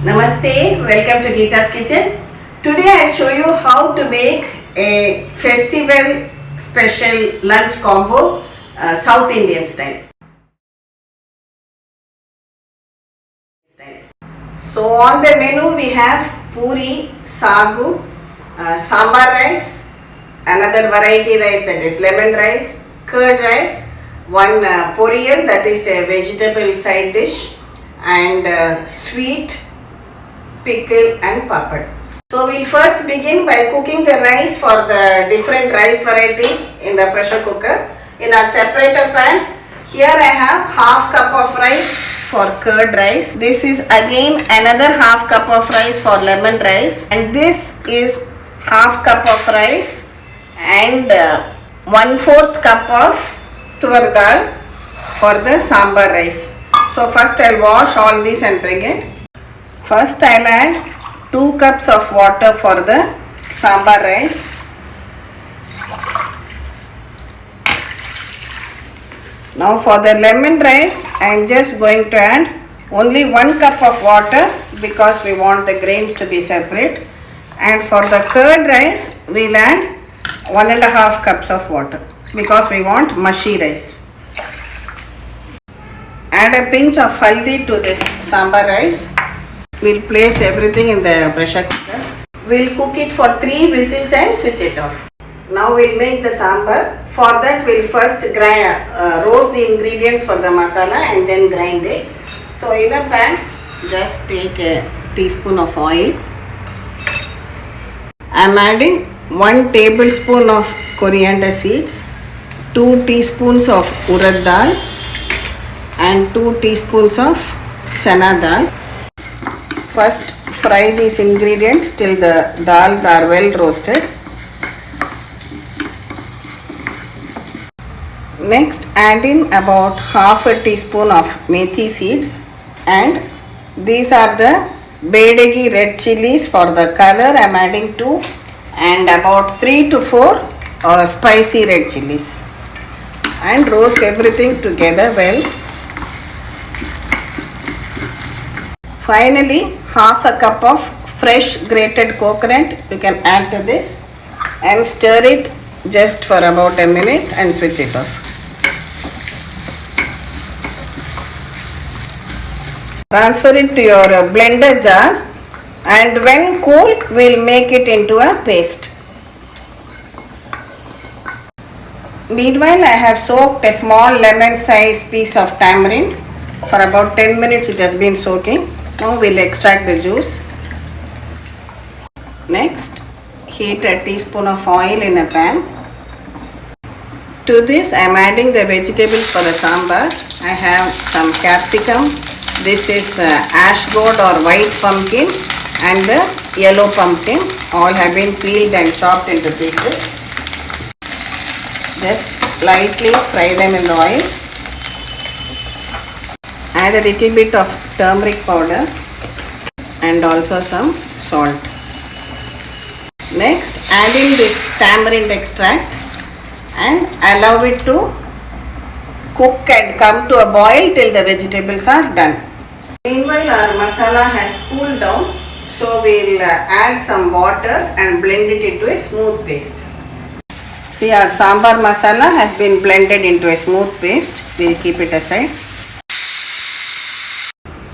Namaste, welcome to Geeta's Kitchen. Today I'll show you how to make a festival special lunch combo, South Indian style. So on the menu we have puri, sagu, sambar rice, another variety rice that is lemon rice, curd rice, one poriyal that is a vegetable side dish, and sweet, pickle and papad. So we'll first begin by cooking the rice for the different rice varieties in the pressure cooker. In our separator pans, here I have half cup of rice for curd rice. This is again another half cup of rice for lemon rice, and this is half cup of rice and 1/4 cup of tuvar dal for the sambar rice. So first I'll wash all these and bring it. First I'll add 2 cups of water for the sambar rice. Now for the lemon rice I am just going to add only 1 cup of water because we want the grains to be separate, and for the curd rice we'll add 1.5 cups of water because we want mushy rice. Add a pinch of haldi to this sambar rice. We'll place everything in the pressure cooker. We'll cook it for 3 whistles and switch it off. Now we'll make the sambar. For that we'll first roast the ingredients for the masala and then grind it. So in a pan, just take a teaspoon of oil. I'm adding 1 tablespoon of coriander seeds, 2 teaspoons of urad dal and 2 teaspoons of chana dal. First fry these ingredients till the dals are well roasted. Next add in about half a teaspoon of methi seeds, and these are the bedegi red chilies for the color. I am adding 2 and about 3 to 4 spicy red chilies, and roast everything together well. Finally, half a cup of fresh grated coconut you can add to this and stir it just for about a minute and switch it off. Transfer it to your blender jar, and when cool we'll make it into a paste. Meanwhile, I have soaked a small lemon size piece of tamarind. For about 10 minutes it has been soaking. Now we'll extract the juice. Next, heat a teaspoon of oil in a pan. To this I am adding the vegetables for the sambar. I have some capsicum. This is ash gourd or white pumpkin and the yellow pumpkin. All have been peeled and chopped into pieces. Just lightly fry them in the oil. Add a little bit of turmeric powder and also some salt. Next, add in this tamarind extract and allow it to cook and come to a boil till the vegetables are done. Meanwhile, our masala has cooled down, so we'll add some water and blend it into a smooth paste. See, our sambar masala has been blended into a smooth paste. We'll keep it aside.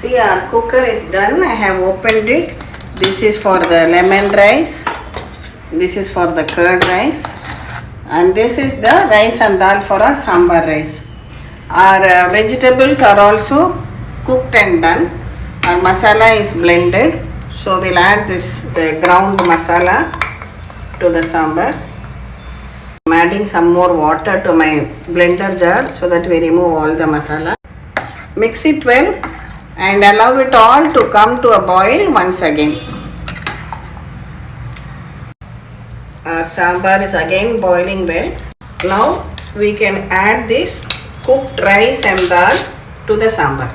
See, our cooker is done. I have opened it. This is for the lemon rice. This is for the curd rice. And this is the rice and dal for our sambar rice. Our vegetables are also cooked and done. Our masala is blended. So we'll add the ground masala to the sambar. I'm adding some more water to my blender jar so that we remove all the masala. Mix it well and allow it all to come to a boil once again. Our sambar is again boiling well. Now we can add this cooked rice and dal to the sambar.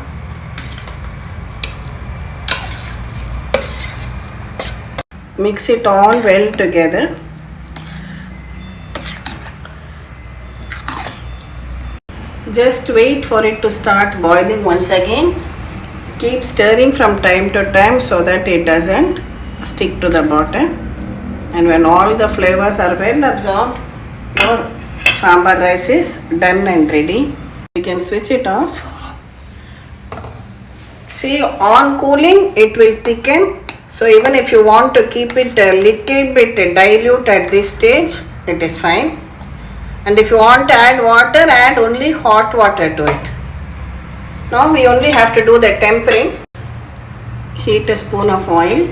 Mix it all well together. Just wait for it to start boiling once again. Keep stirring from time to time so that it doesn't stick to the bottom. And when all the flavors are well absorbed, your sambar rice is done and ready. You can switch it off. See, on cooling it will thicken. So even if you want to keep it a little bit dilute at this stage, it is fine. And if you want to add water, add only hot water to it. Now we only have to do the tempering. Heat a spoon of oil.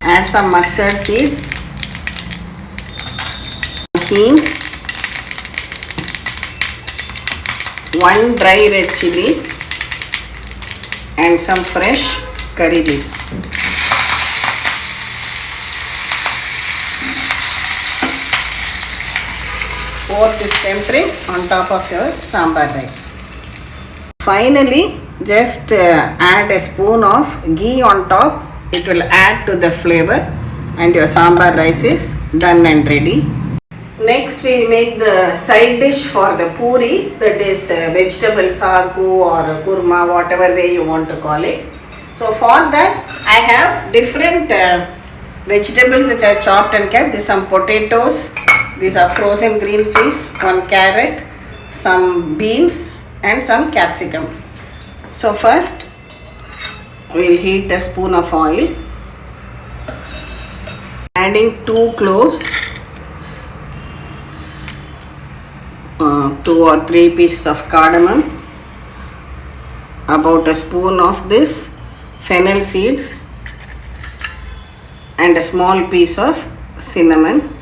Add some mustard seeds. Hing. 1 dry red chili. And some fresh curry leaves. Pour this tempering on top of your sambar rice. Finally, just add a spoon of ghee on top. It will add to the flavor and your sambar rice is done and ready. Next we will make the side dish for the puri, that is vegetable sagu or kurma, whatever way you want to call it. So for that I have different vegetables which I chopped and kept. These some potatoes, these are frozen green peas, 1 carrot, some beans and some capsicum. So first we will heat a spoon of oil, adding 2 cloves, 2 or 3 pieces of cardamom, about a spoon of this fennel seeds and a small piece of cinnamon.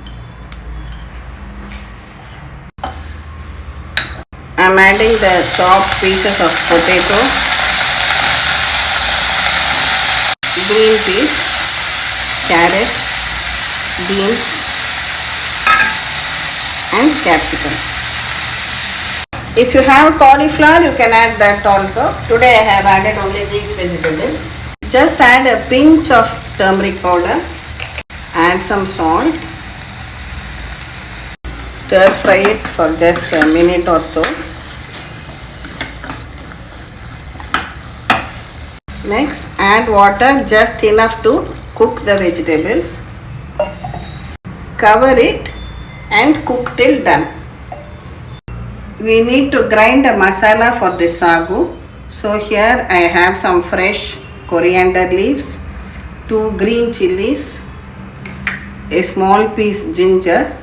I am adding the chopped pieces of potato, green peas, carrot, beans and capsicum. If you have cauliflower, you can add that also. Today I have added only these vegetables. Just add a pinch of turmeric powder, add some salt, stir fry it for just a minute or so. Next, add water just enough to cook the vegetables. Cover it and cook till done. We need to grind a masala for this sagu. So here I have some fresh coriander leaves, 2 green chilies, a small piece ginger,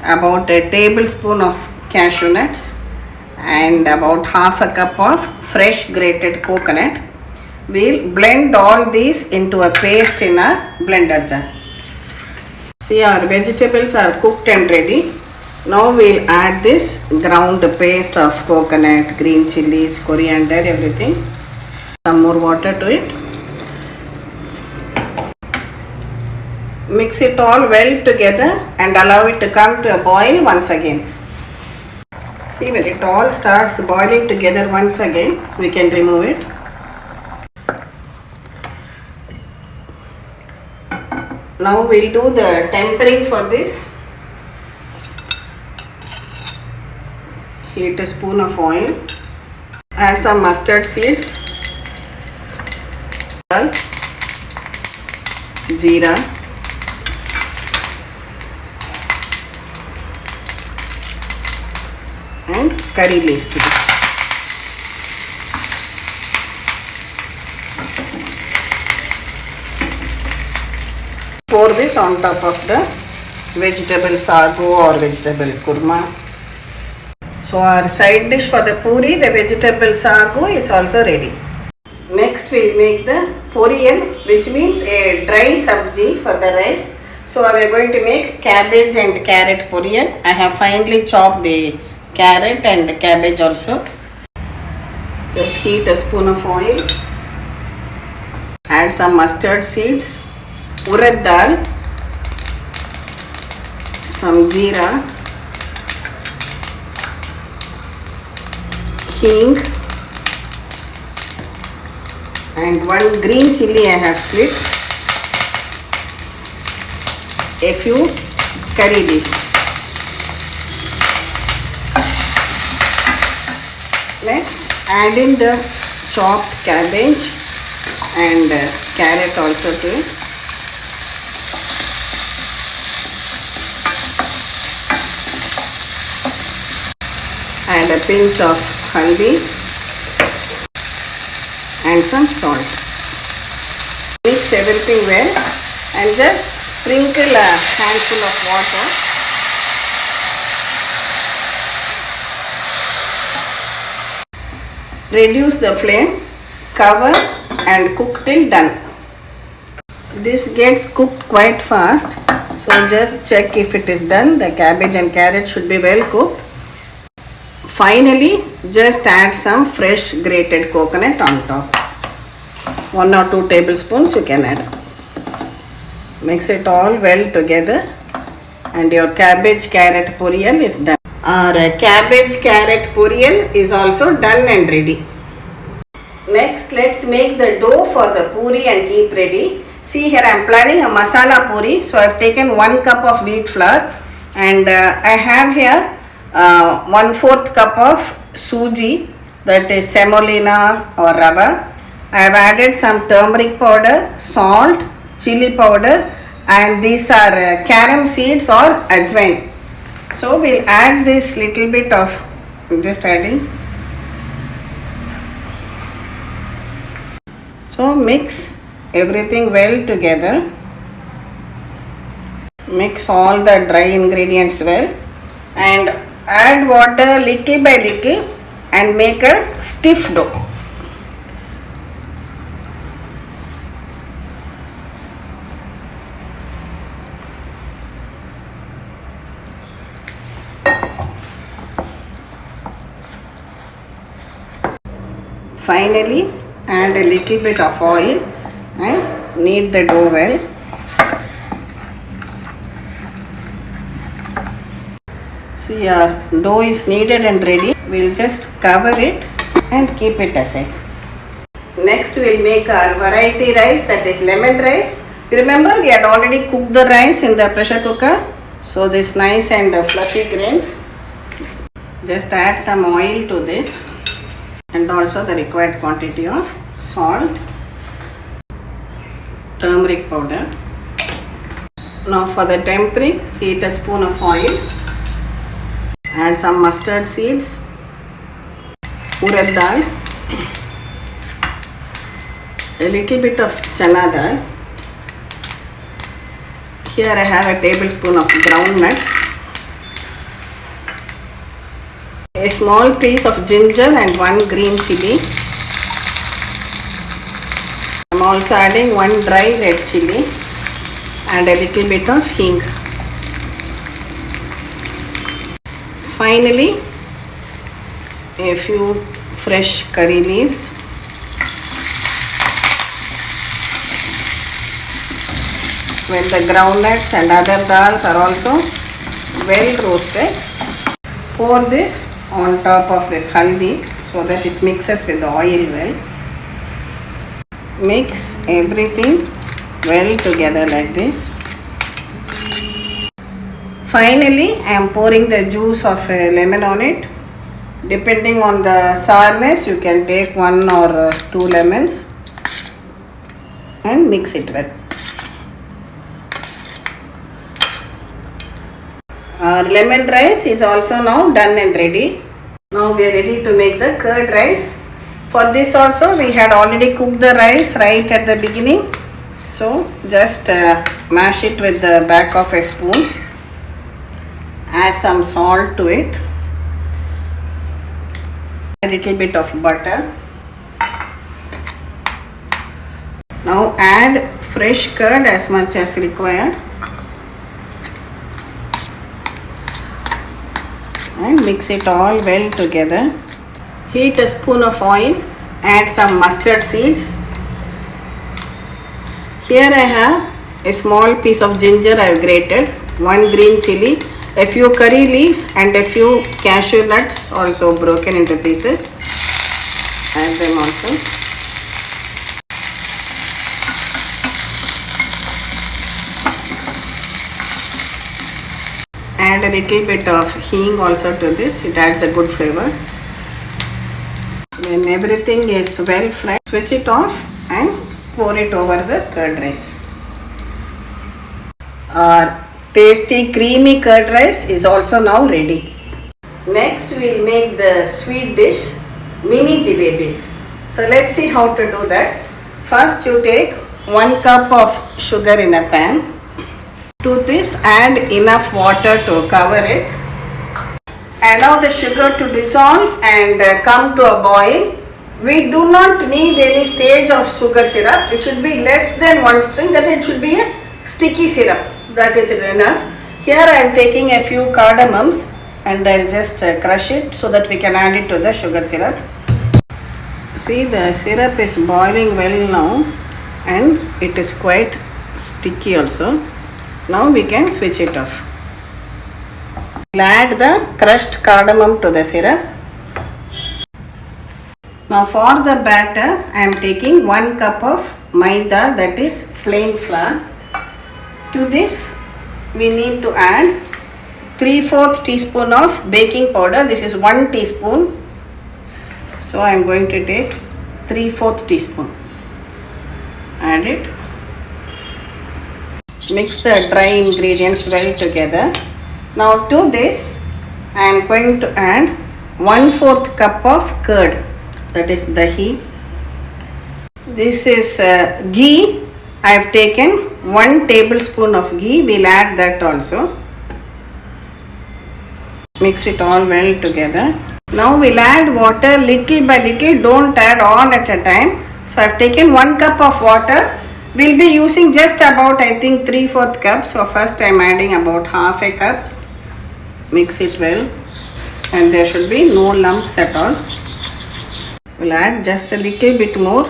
about a tablespoon of cashew nuts and about half a cup of fresh grated coconut. We'll blend all these into a paste in a blender jar. See, our vegetables are cooked and ready. Now we'll add this ground paste of coconut, green chilies, coriander, everything. Some more water to it. Mix it all well together and allow it to come to a boil once again. See, when it all starts boiling together once again, we can remove it. Now we'll do the tempering for this. Heat a spoon of oil, add some mustard seeds, jeera, and curry leaves to this. Pour this on top of the vegetable sagu or vegetable kurma. So our side dish for the puri, the vegetable sagu, is also ready. Next we will make the poriyan, which means a dry sabji for the rice. So we are going to make cabbage and carrot poriyan. I have finely chopped the carrot and cabbage also. Just heat a spoon of oil. Add some mustard seeds, urad dal, some jeera, hing and 1 green chili I have split, a few curry leaves. Next, add in the chopped cabbage and carrot also to it. And a pinch of haldi and some salt. Mix everything well and just sprinkle a handful of water. Reduce the flame, cover and cook till done. This gets cooked quite fast, so just check if it is done. The cabbage and carrot should be well cooked. Finally, just add some fresh grated coconut on top. 1 or 2 tablespoons you can add. Mix it all well together and your cabbage carrot poriyal is done. Our cabbage carrot poriyal is also done and ready. Next, let's make the dough for the puri and keep ready. See here, I am planning a masala puri. So I have taken 1 cup of wheat flour and I have here 1/4 cup of suji, that is semolina or rava. I have added some turmeric powder, salt, chili powder, and these are carom seeds or ajwain. So we'll add this little bit of, just adding. So mix everything well together. Mix all the dry ingredients well and add water little by little and make a stiff dough. Finally, add a little bit of oil and knead the dough well. See, our dough is kneaded and ready. We'll just cover it and keep it aside. Next, we'll make our variety rice, that is lemon rice. Remember, we had already cooked the rice in the pressure cooker. So this nice and fluffy grains. Just add some oil to this and also the required quantity of salt, turmeric powder. Now for the tempering, heat a spoon of oil. Add some mustard seeds, urad dal, a little bit of chana dal. Here I have a tablespoon of ground nuts, a small piece of ginger and 1 green chili. I am also adding 1 dry red chili and a little bit of hing. Finally, a few fresh curry leaves. When the groundnuts and other dals are also well roasted, pour this on top of this haldi so that it mixes with the oil well. Mix everything well together like this. Finally, I am pouring the juice of a lemon on it. Depending on the sourness, you can take 1 or 2 lemons and mix it well. Our lemon rice is also now done and ready. Now we are ready to make the curd rice. For this also, we had already cooked the rice right at the beginning. So just mash it with the back of a spoon. Add some salt to it, a little bit of butter. Now add fresh curd as much as required and mix it all well together. Heat a spoon of oil, add some mustard seeds. Here I have a small piece of ginger I have grated, 1 green chili, a few curry leaves and a few cashew nuts also broken into pieces. Add them also. Add a little bit of hing also to this, it adds a good flavor. When everything is well fried, switch it off and pour it over the curd rice. Our tasty creamy curd rice is also now ready. Next we will make the sweet dish mini jalebis. So let's see how to do that. First you take 1 cup of sugar in a pan. To this add enough water to cover it. Allow the sugar to dissolve and come to a boil. We do not need any stage of sugar syrup. It should be less than 1 string, that it should be a sticky syrup. That is enough. Here I am taking a few cardamoms and I'll just crush it so that we can add it to the sugar syrup. See, the syrup is boiling well now and it is quite sticky also. Now we can switch it off. We'll add the crushed cardamom to the syrup. Now for the batter I am taking 1 cup of maida, that is plain flour. To this we need to add 3/4 teaspoon of baking powder. This is 1 teaspoon. So I am going to take 3/4 teaspoon. Add it. Mix the dry ingredients well together. Now to this I am going to add 1/4 cup of curd, that is dahi. This is ghee. I have taken 1 tablespoon of ghee. We'll add that also. Mix it all well together. Now we'll add water little by little. Don't add all at a time. So I have taken 1 cup of water. We'll be using just about, I think, 3/4 cup. So first I am adding about half a cup. Mix it well and there should be no lumps at all. We'll add just a little bit more.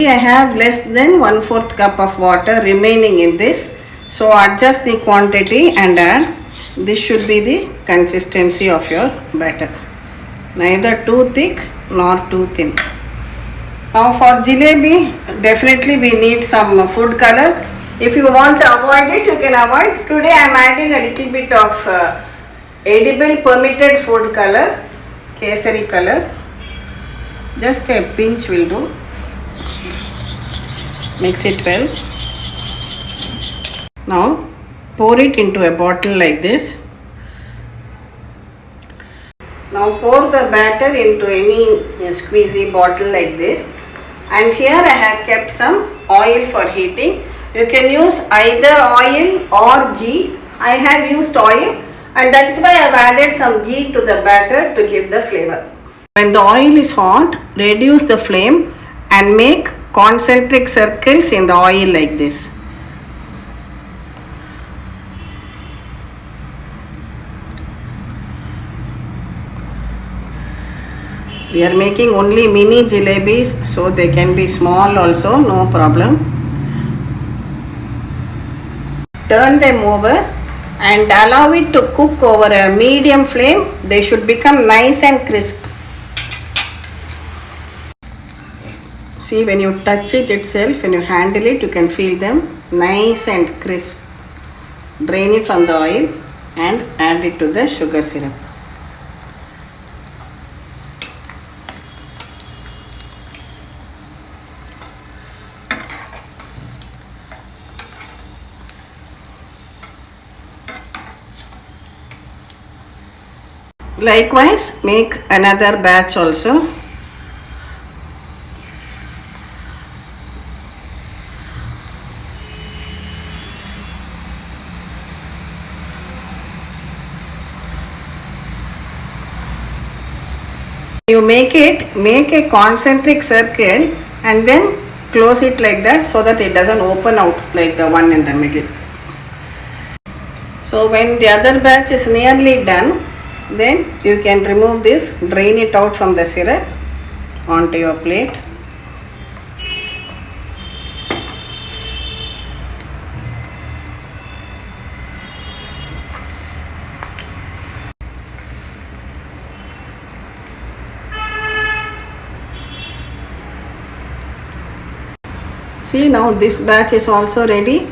I have less than 1/4 cup of water remaining in this. So adjust the quantity and add. This should be the consistency of your batter. Neither too thick nor too thin. Now for jalebi, definitely we need some food color. If you want to avoid it, you can avoid. Today I am adding a little bit of edible permitted food color, kesari color. Just a pinch will do. Mix it well. Now pour it into a bottle like this. Now pour the batter into any squeezy bottle like this. And here I have kept some oil for heating. You can use either oil or ghee. I have used oil and that is why I have added some ghee to the batter to give the flavor. When the oil is hot, reduce the flame and make concentric circles in the oil like this. We are making only mini jalebis, so they can be small also, no problem. Turn them over and allow it to cook over a medium flame. They should become nice and crisp. See, when you touch it itself, when you handle it, you can feel them nice and crisp. Drain it from the oil and add it to the sugar syrup. Likewise, make another batch also. You make a concentric circle and then close it like that so that it doesn't open out like the one in the middle. So when the other batch is nearly done, then you can remove this, drain it out from the syrup onto your plate. See, now this batch is also ready.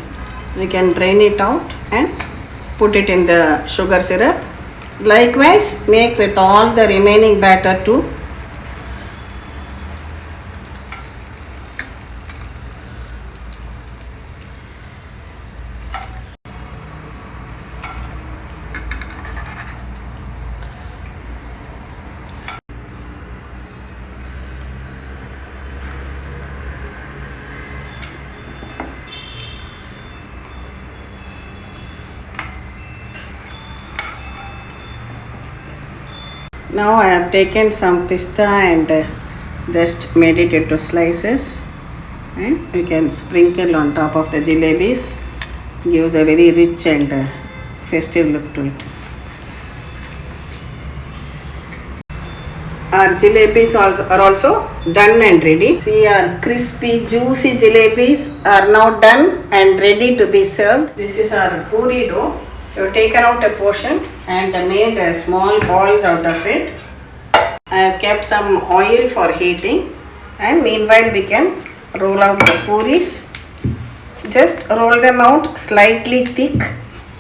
We can drain it out and put it in the sugar syrup Likewise, make with all the remaining batter too. Now I have taken some pista and just made it into slices, and you can sprinkle on top of the jalebis. Gives a very rich and festive look to it. Our jalebis are also done and ready. See, our crispy juicy jalebis are now done and ready to be served. This is our puri dough. You have taken out a portion and made small balls out of it. I have kept some oil for heating, and meanwhile we can roll out the puris. Just roll them out slightly thick.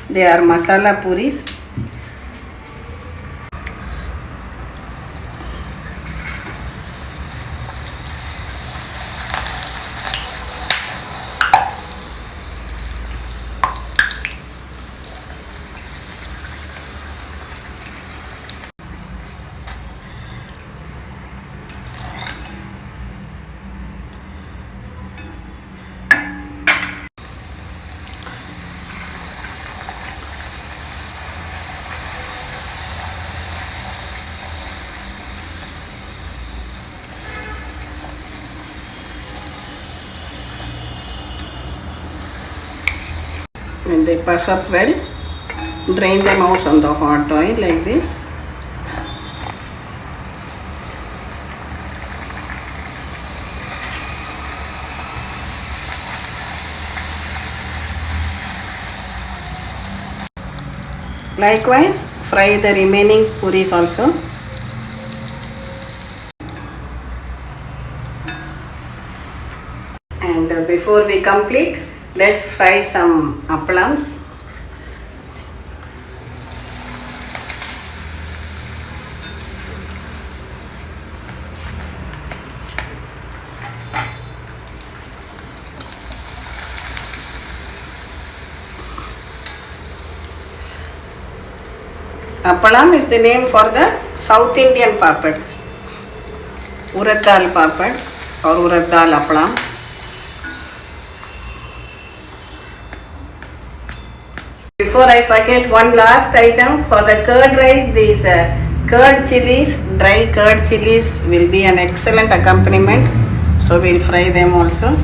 They are masala puris. When they puff up well, drain them out from the hot oil like this. Likewise, fry the remaining puris also. And before we complete, let's fry some appalams. Appalam is the name for the South Indian papad. Urad dal papad or urad dal appalam. Before I forget, one last item for the curd rice, these curd chilies, dry curd chilies will be an excellent accompaniment. So we'll fry them also.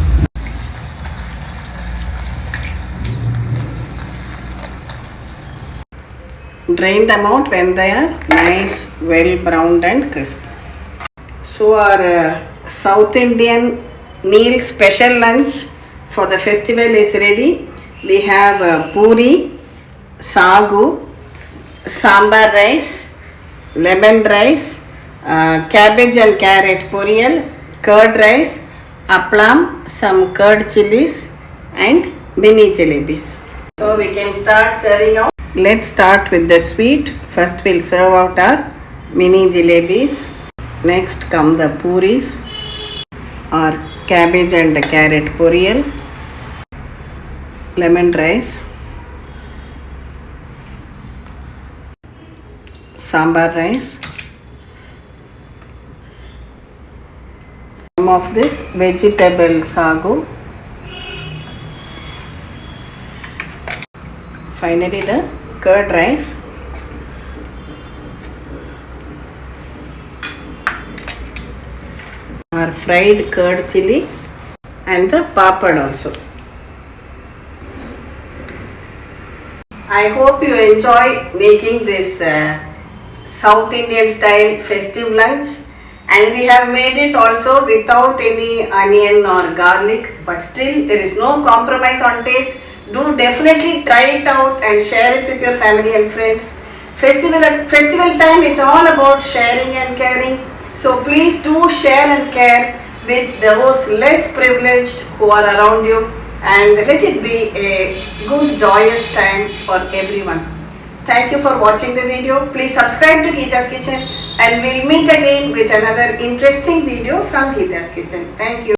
Drain them out when they are nice, well browned and crisp. So our South Indian meal special lunch for the festival is ready. We have puri, sagu, sambar rice, lemon rice, cabbage and carrot poriyal, curd rice, appalam, some curd chilies and mini jalebis. So we can start serving out. Let's start with the sweet. First we'll serve out our mini jalebis. Next come the puris, our cabbage and carrot poriyal, lemon rice, sambar rice, some of this vegetable sagu, finally the curd rice, our fried curd chili and the papad also. I hope you enjoy making this South Indian style festive lunch, and we have made it also without any onion or garlic, but still there is no compromise on taste. Do definitely try it out and share it with your family and friends. Festival time is all about sharing and caring. So please do share and care with those less privileged who are around you, and let it be a good joyous time for everyone. Thank you for watching the video. Please subscribe to Geeta's Kitchen and we'll meet again with another interesting video from Geeta's Kitchen. Thank you.